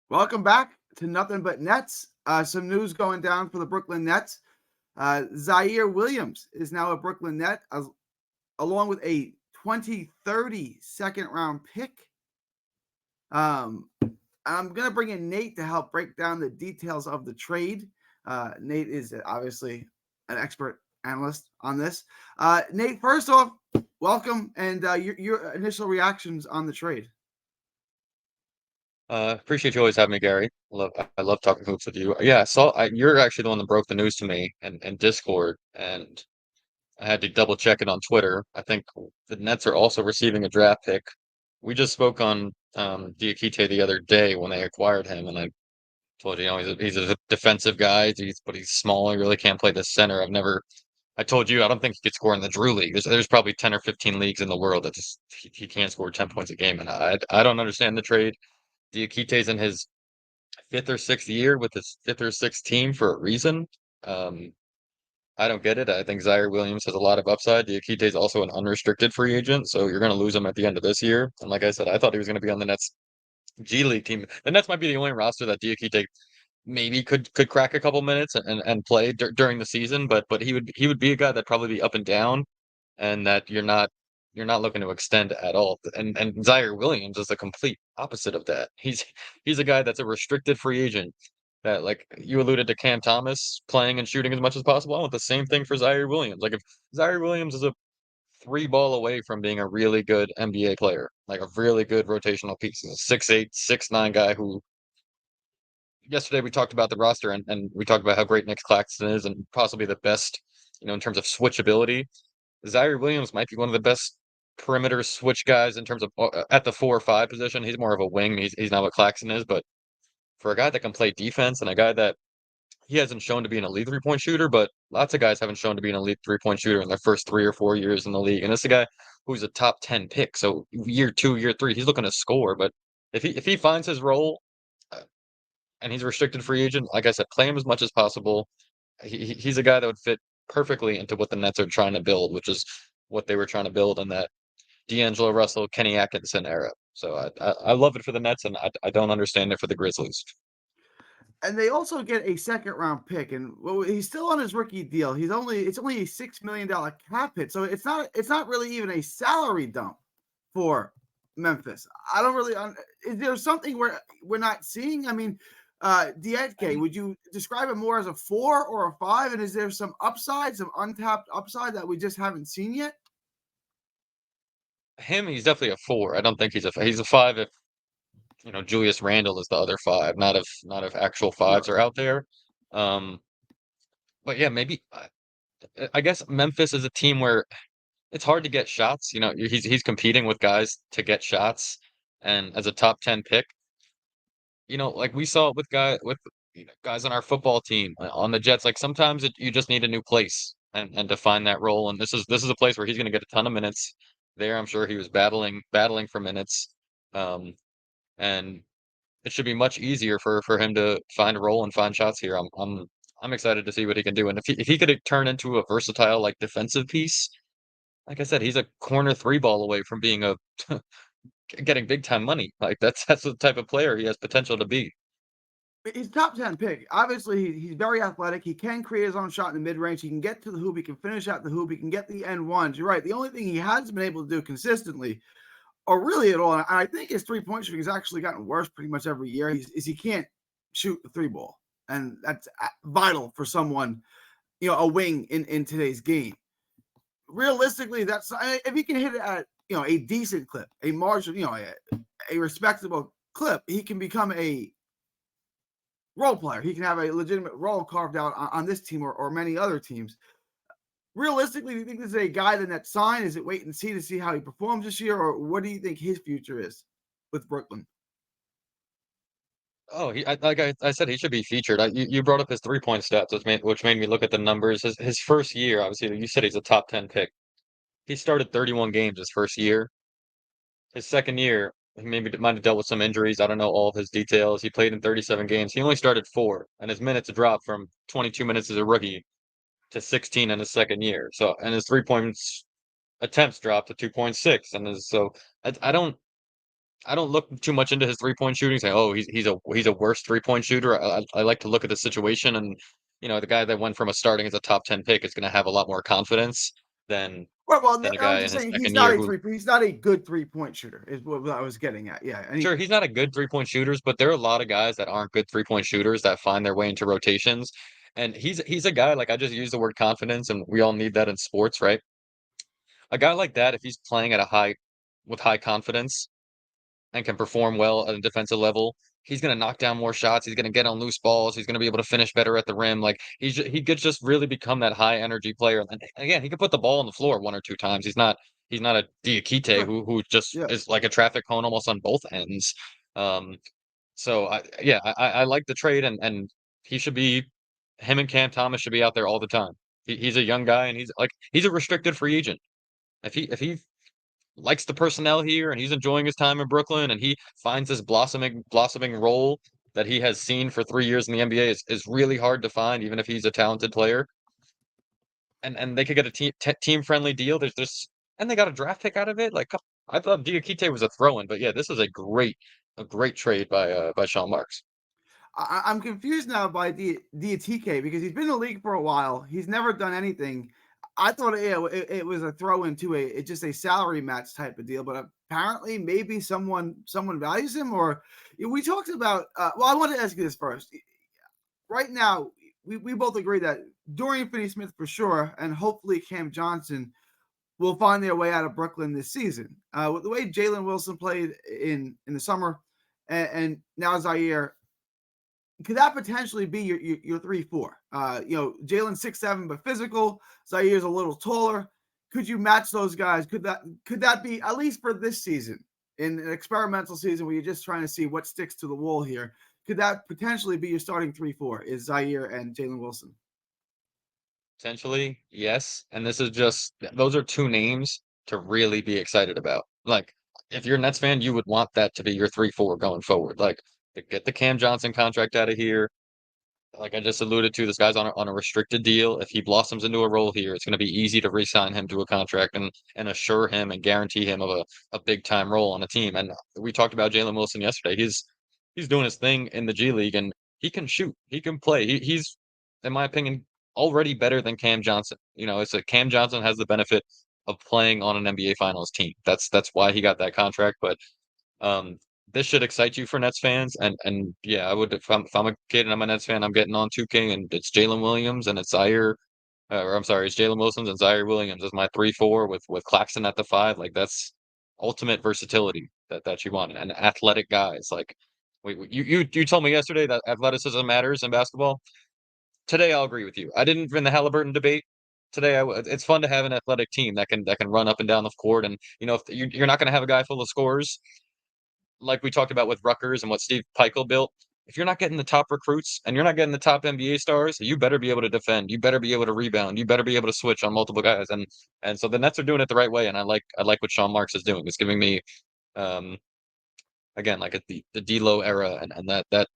Welcome back to Nothing But Nets. Some news going down for the Brooklyn Nets. Ziaire Williams is now a Brooklyn Net, along with a 2030 second round pick. I'm going to bring in Nate to help break down the details of the trade. Nate is obviously an expert analyst on this. Nate, first off, welcome and your initial reactions on the trade. Appreciate you always having me, Gary. I love talking hoops with you. Yeah, you're actually the one that broke the news to me in Discord, and I had to double check it on Twitter. I think the Nets are also receiving a draft pick. We just spoke on Diakite the other day when they acquired him, and I told you, he's a defensive guy. But he's small. He really can't play the center. I told you I don't think he could score in the Drew League. There's probably 10 or 15 leagues in the world that just he can't score 10 points a game, and I don't understand the trade. Diakite's in his fifth or sixth year with his fifth or sixth team for a reason. Um, I don't get it. I think Ziaire Williams has a lot of upside. Diakite is also an unrestricted free agent, so you're going to lose him at the end of this year. And like I said, I thought he was going to be on the Nets G League team. The Nets might be the only roster that Diakite maybe could crack a couple minutes and play during the season, but he would be a guy that probably be up and down, and that you're not looking to extend at all. And Ziaire Williams is the complete opposite of that. He's a guy that's a restricted free agent. That, like you alluded to, Cam Thomas playing and shooting as much as possible. I want the same thing for Ziaire Williams. Like if Ziaire Williams is a three ball away from being a really good NBA player, like a really good rotational piece. He's a 6'8", 6'9" guy who yesterday we talked about the roster, and we talked about how great Nick Claxton is and possibly the best, in terms of switchability. Ziaire Williams might be one of the best perimeter switch guys in terms of at the 4 or 5 position. He's more of a wing. He's not what Claxton is, but for a guy that can play defense and a guy that he hasn't shown to be an elite 3-point shooter, but lots of guys haven't shown to be an elite 3-point shooter in their first 3 or 4 years in the league. And this is a guy who's a top 10 pick. So year 2, year 3, he's looking to score. But if he finds his role, uh, and he's a restricted free agent, like I said, play him as much as possible. He's a guy that would fit perfectly into what the Nets are trying to build, which is what they were trying to build in that D'Angelo Russell, Kenny Atkinson era. So I love it for the Nets, and I don't understand it for the Grizzlies. And they also get a second round pick, and well, he's still on his rookie deal. It's only a $6 million cap hit, so it's not really even a salary dump for Memphis. I don't really. Is there something we're not seeing? I mean, Dietke, would you describe it more as a 4 or a 5? And is there some upside, some untapped upside that we just haven't seen yet? He's definitely a 4. I don't think he's a 5 if Julius Randle is the other 5, not if actual fives Right. are out there. Um, but yeah, maybe I guess Memphis is a team where it's hard to get shots. He's competing with guys to get shots, and as a top 10 pick, like we saw it with guys on our football team on the Jets. Like sometimes you just need a new place and to find that role. And this is a place where he's going to get a ton of minutes. There, I'm sure he was battling for minutes, um, and it should be much easier for him to find a role and find shots here. I'm excited to see what he can do. And if he could turn into a versatile like defensive piece, like I said, he's a corner three ball away from being a getting big time money. Like that's the type of player he has potential to be. He's top 10 pick. Obviously, he's very athletic. He can create his own shot in the mid range. He can get to the hoop. He can finish out the hoop. He can get the end ones. You're right. The only thing he hasn't been able to do consistently, or really at all, and I think his 3-point shooting has actually gotten worse pretty much every year, is he can't shoot the three ball. And that's vital for someone, a wing in today's game. Realistically, that's if he can hit it at a decent clip, a margin, a respectable clip, he can become a role player. He can have a legitimate role carved out on this team or many other teams. Realistically, do you think this is a guy that signed? Is it wait and see to see how he performs this year, or what do you think his future is with Brooklyn? Oh, like I said, he should be featured. You brought up his 3-point stats, which made me look at the numbers. His first year, obviously, you said he's a top 10 pick. He started 31 games his first year. His second year, he maybe might have dealt with some injuries. I don't know all of his details. He played in 37 games. He only started 4, and his minutes dropped from 22 minutes as a rookie to 16 in his second year. So, and his 3 points attempts dropped to 2.6, and so I don't. I don't look too much into his 3-point shooting. Say, oh, he's a worse 3-point shooter. I like to look at the situation, and the guy that went from a starting as a top 10 pick is going to have a lot more confidence than Well, than a I'm guy in just his saying second year who. he's not a good 3-point shooter is what I was getting at. Yeah, and Sure, he's not a good 3-point shooters, but there are a lot of guys that aren't good 3-point shooters that find their way into rotations. And he's a guy, like, I just use the word confidence, and we all need that in sports, right? A guy like that, if he's playing at a high confidence and can perform well at a defensive level, he's going to knock down more shots. He's going to get on loose balls. He's going to be able to finish better at the rim. Like, he could just really become that high energy player. And again, he could put the ball on the floor one or two times. He's not a Diakite sure, who just yeah. is like a traffic cone almost on both ends. Um, so I like the trade, and he should be him and Cam Thomas should be out there all the time. He's a young guy, and he's a restricted free agent. If he likes the personnel here and he's enjoying his time in Brooklyn and he finds this blossoming role that he has seen for 3 years in the NBA is really hard to find, even if he's a talented player. And they could get a team friendly deal. And they got a draft pick out of it. Like, I thought Diakite was a throw-in, but yeah, this is a great trade by Sean Marks. I'm confused now by Diatike because he's been in the league for a while. He's never done anything. I thought it was a throw into it's just a salary match type of deal, but apparently maybe someone values him. Or we talked about. Well, I want to ask you this first. Right now, we both agree that Dorian Finney-Smith for sure, and hopefully Cam Johnson will find their way out of Brooklyn this season. With the way Jalen Wilson played in the summer, and now Ziaire, could that potentially be your 3-4? Jalen 6'7", but physical. Zaire's a little taller. Could you match those guys? Could that be at least for this season, in an experimental season where you're just trying to see what sticks to the wall here? Could that potentially be your starting 3-4? Is Ziaire and Jalen Wilson? Potentially, yes. And those are two names to really be excited about. Like, if you're a Nets fan, you would want that to be your 3-4 going forward. Like, to get the Cam Johnson contract out of here. Like I just alluded to, this guy's on a restricted deal. If he blossoms into a role here, it's going to be easy to re-sign him to a contract and assure him and guarantee him of a big time role on a team. And we talked about Jalen Wilson yesterday. He's doing his thing in the G League, and he can shoot. He can play. He's, in my opinion, already better than Cam Johnson. It's a Cam Johnson has the benefit of playing on an NBA Finals team. That's why he got that contract. But um, this should excite you for Nets fans, and yeah, I would if I'm a kid and I'm a Nets fan, I'm getting on 2K, and it's Jalen Williams and it's Zaire, or I'm sorry, it's Jalen Wilson and Ziaire Williams as my 3-4 with Claxton at the 5. Like, that's ultimate versatility that you want, and athletic guys. Like, you told me yesterday that athleticism matters in basketball. Today I'll agree with you. I didn't in the Halliburton debate. Today, it's fun to have an athletic team that can run up and down the court, and if you're not going to have a guy full of scores like we talked about with Rutgers and what Steve Peichel built. If you're not getting the top recruits and you're not getting the top NBA stars, you better be able to defend. You better be able to rebound. You better be able to switch on multiple guys. And so the Nets are doing it the right way, and I like what Sean Marks is doing. It's giving me um again, like the D'Lo era, and that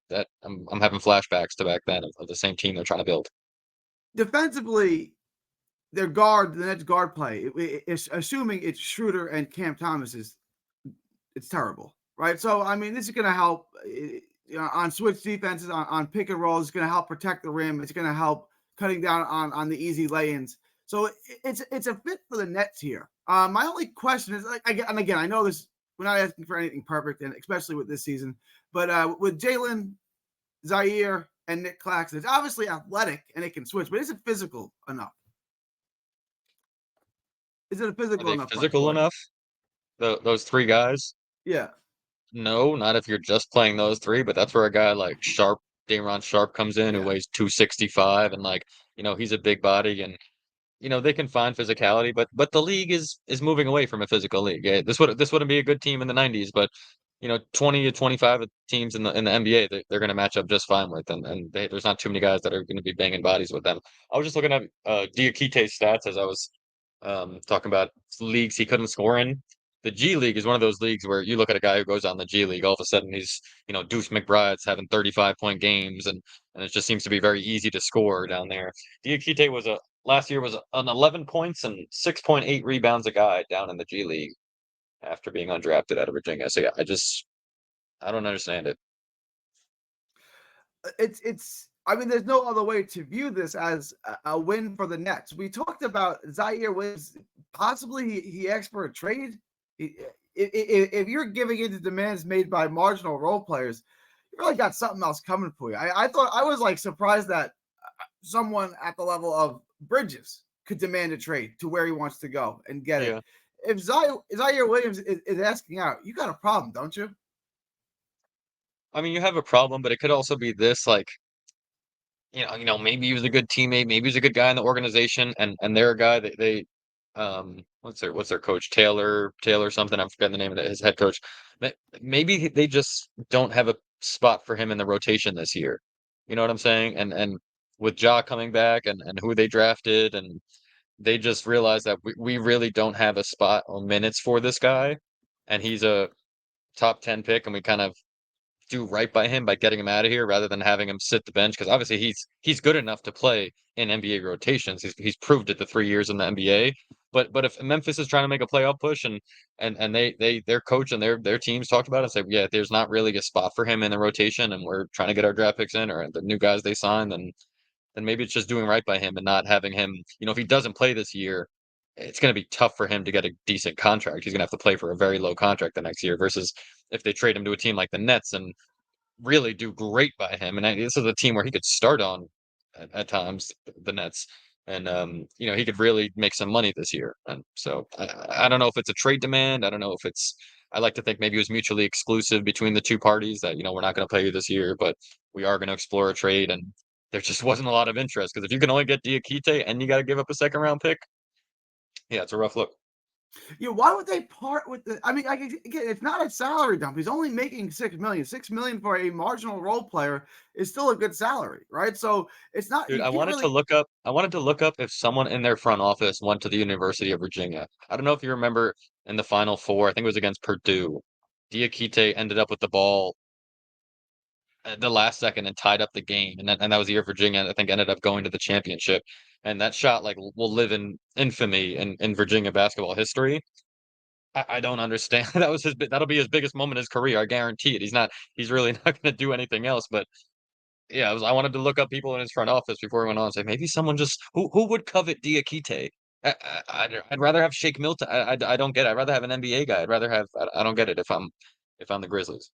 I'm having flashbacks to back then of the same team they're trying to build. Defensively, the Nets guard play, it's assuming it's Schroeder and Cam Thomas it's terrible, right? So I mean, this is going to help on switch defenses, on pick and roll. It's going to help protect the rim. It's going to help cutting down on the easy lay-ins. So it's a fit for the Nets here. My only question is, and again, I know this. We're not asking for anything perfect, and especially with this season. But with Jalen, Ziaire, and Nick Claxton, it's obviously athletic and it can switch, but is it physical enough? Is it a Are physical they enough bunch physical for you? enough? Those three guys? Yeah. No, not if you're just playing those three, but that's where a guy like Day'Ron Sharp comes in, who Yeah. weighs 265, and like, he's a big body, and they can find physicality, but the league is moving away from a physical league. Yeah, this wouldn't be a good team in the 90s, but 20 to 25 teams in the NBA they're going to match up just fine with, and there's not too many guys that are going to be banging bodies with them. I was just looking at Diakite's stats as I was talking about leagues he couldn't score in. The G League is one of those leagues where you look at a guy who goes on the G League, all of a sudden he's, Deuce McBride's having 35-point games, and it just seems to be very easy to score down there. Diakite last year was an 11 points and 6.8 rebounds a guy down in the G League. after being undrafted out of Virginia. So yeah, I don't understand it. It's I mean, there's no other way to view this as a win for the Nets. We talked about Ziaire Williams, possibly he asks for a trade. If you're giving in to demands made by marginal role players, you really got something else coming for you. I thought I was like surprised that someone at the level of Bridges could demand a trade to where he wants to go and get it. Yeah. If Ziaire Williams is asking out, you got a problem, don't you? I mean, you have a problem, but it could also be this, like, maybe he was a good teammate, maybe he's a good guy in the organization, and they're a guy that what's their coach, Taylor something, I'm forgetting the name of his head coach. Maybe they just don't have a spot for him in the rotation this year. You know what I'm saying? And with Ja coming back and who they drafted, and they just realized that we really don't have a spot or minutes for this guy, and he's a top 10 pick, and we kind of do right by him by getting him out of here rather than having him sit the bench, because obviously he's good enough to play in NBA rotations. He's proved it the 3 years in the NBA. But if Memphis is trying to make a playoff push, and their coach and their teams talked about it and said, yeah, there's not really a spot for him in the rotation, and we're trying to get our draft picks in or the new guys they signed, then maybe it's just doing right by him and not having him. If he doesn't play this year, it's going to be tough for him to get a decent contract. He's going to have to play for a very low contract the next year versus if they trade him to a team like the Nets and really do great by him. And this is a team where he could start on at times, the Nets, and he could really make some money this year. And so I don't know if it's a trade demand. I don't know if it's. I like to think maybe it was mutually exclusive between the two parties that we're not going to play you this year, but we are going to explore a trade. And there just wasn't a lot of interest because if you can only get Diakite and you got to give up a second round pick, yeah, it's a rough look. Yeah, why would they part with the? I mean, again, it's not a salary dump. He's only making 6 million. 6 million for a marginal role player is still a good salary, right? So it's not. Dude, You I can't wanted to really. look up I wanted to look up if someone in their front office went to the University of Virginia. I don't know if you remember in the Final Four, I think it was against Purdue. Diakite ended up with the ball at the last second and tied up the game. And that was the year Virginia, I think, ended up going to the championship. And that shot like will live in infamy in Virginia basketball history. I don't understand. That'll be his biggest moment in his career. I guarantee it. He's really not going to do anything else, but yeah, I wanted to look up people in his front office before he went on and say maybe someone just who would covet Diakite. I'd rather have Shake Milton. I don't get it. I'd rather have an NBA guy. I'd rather have. I don't get it if I'm the Grizzlies.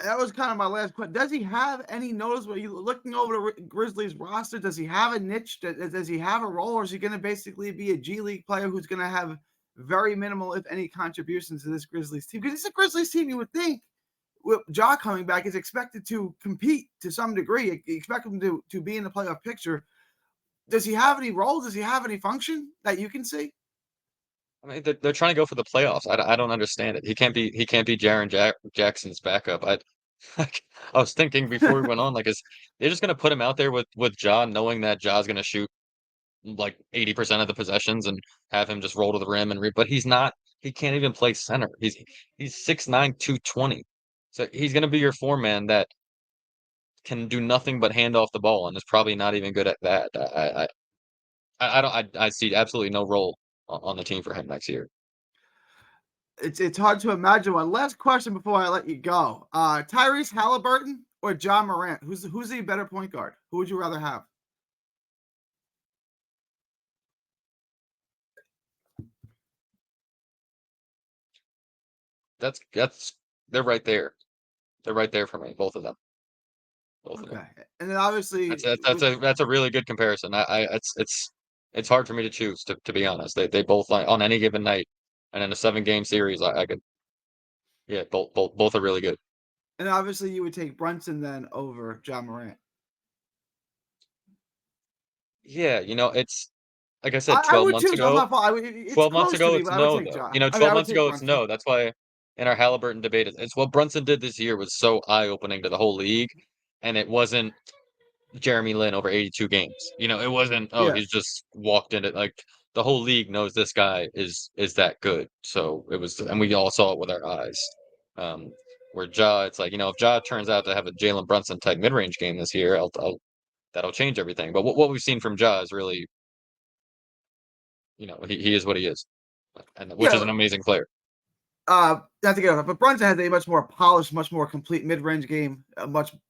That was kind of my last question. Does he have any noticeable? You looking over the Grizzlies roster? Does he have a niche? Does he have a role, or is he going to basically be a G League player who's going to have very minimal, if any, contributions to this Grizzlies team? Because it's a Grizzlies team. You would think with Ja coming back is expected to compete to some degree. You expect him to be in the playoff picture. Does he have any role? Does he have any function that you can see? I mean, they're trying to go for the playoffs. I don't understand it. He can't be Jaren Jackson's backup. I was thinking before we went on, like, is they're just gonna put him out there with Ja, knowing that Ja's gonna shoot like 80% of the possessions and have him just roll to the rim but he's not. He can't even play center. He's 6'9", 220. So he's gonna be your four man that can do nothing but hand off the ball and is probably not even good at that. I don't I see absolutely no role on the team for him next year. It's hard to imagine one. Last question before I let you go. Tyrese Halliburton or John Morant? Who's the better point guard? Who would you rather have? That's they're right there. They're right there for me, both of them. Both of them. Okay, and then obviously That's a really good comparison. It's hard for me to choose to be honest. They both like on any given night, and in a 7 game series, I could yeah both are really good. and obviously you would take Brunson then over John Morant. Yeah, it's like I said, I 12 would months too. So I'm ago. not. It's 12 months close to ago, me, it's but I would no take though. John. I mean, 12 I would months take ago, it's Brunson. no. That's why in our Halliburton debate, it's what Brunson did this year was so eye-opening to the whole league, and it wasn't Jeremy Lin over 82 games. It wasn't, oh, Yeah, he's just walked into like the whole league knows this guy is that good. So it was, and we all saw it with our eyes. Um, where Ja, it's like, if Ja turns out to have a Jalen Brunson type mid-range game this year, that'll change everything. But what we've seen from Ja is really, he is what he is, and which is yeah. an amazing player. not to get off, but Brunson has a much more polished, much more complete mid-range game.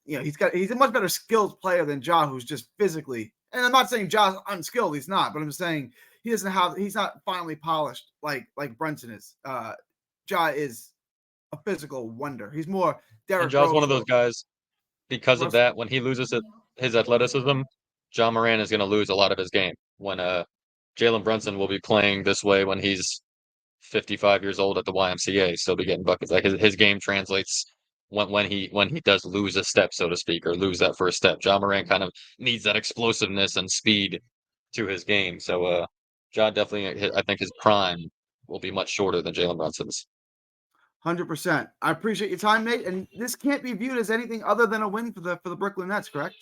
He's a much better skilled player than Ja, who's just physically. And I'm not saying Ja's unskilled; he's not. But I'm saying he's not finely polished like Brunson is. Ja is a physical wonder. He's more And Derrick Ja's one Rose of those or guys. Because of Russell. that, when he loses his athleticism, John Moran is going to lose a lot of his game. When Jalen Brunson will be playing this way when he's 55 years old at the YMCA, still be getting buckets. Like his game translates when he does lose a step, so to speak, or lose that first step. John Moran kind of needs that explosiveness and speed to his game. So John definitely, I think his prime will be much shorter than Jalen Brunson's. 100%. I appreciate your time, Nate. And this can't be viewed as anything other than a win for the Brooklyn Nets, correct?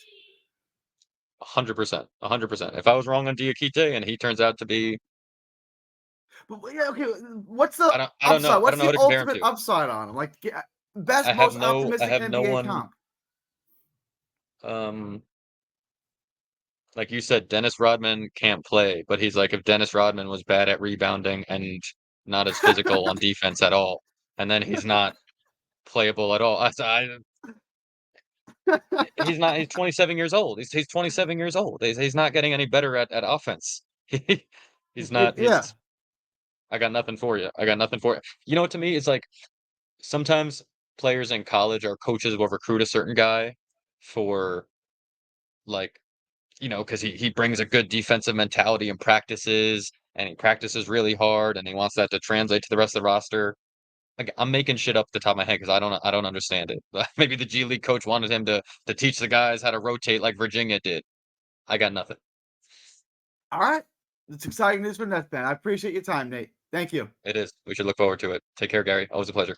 100%, 100%. If I was wrong on Diakite and he turns out to be, But yeah, okay. What's the I don't know. upside? I What's don't know the how to compare him ultimate to. upside on him? Like best, most I optimistic have no NBA one. comp. Um, like you said, Dennis Rodman can't play, but he's like if Dennis Rodman was bad at rebounding and not as physical on defense at all, and then he's not playable at all. He's not. He's 27 years old. He's 27 years old. He's not getting any better at offense. He's not. Yeah. I got nothing for you. I got nothing for you. You know what? To me, it's like sometimes players in college or coaches will recruit a certain guy for like because he brings a good defensive mentality and practices, and he practices really hard, and he wants that to translate to the rest of the roster. Like I'm making shit up the top of my head because I don't understand it. Maybe the G League coach wanted him to teach the guys how to rotate like Virginia did. I got nothing. All right. It's exciting news for Nets fan. I appreciate your time, Nate. Thank you. It is. We should look forward to it. Take care, Gary. Always a pleasure.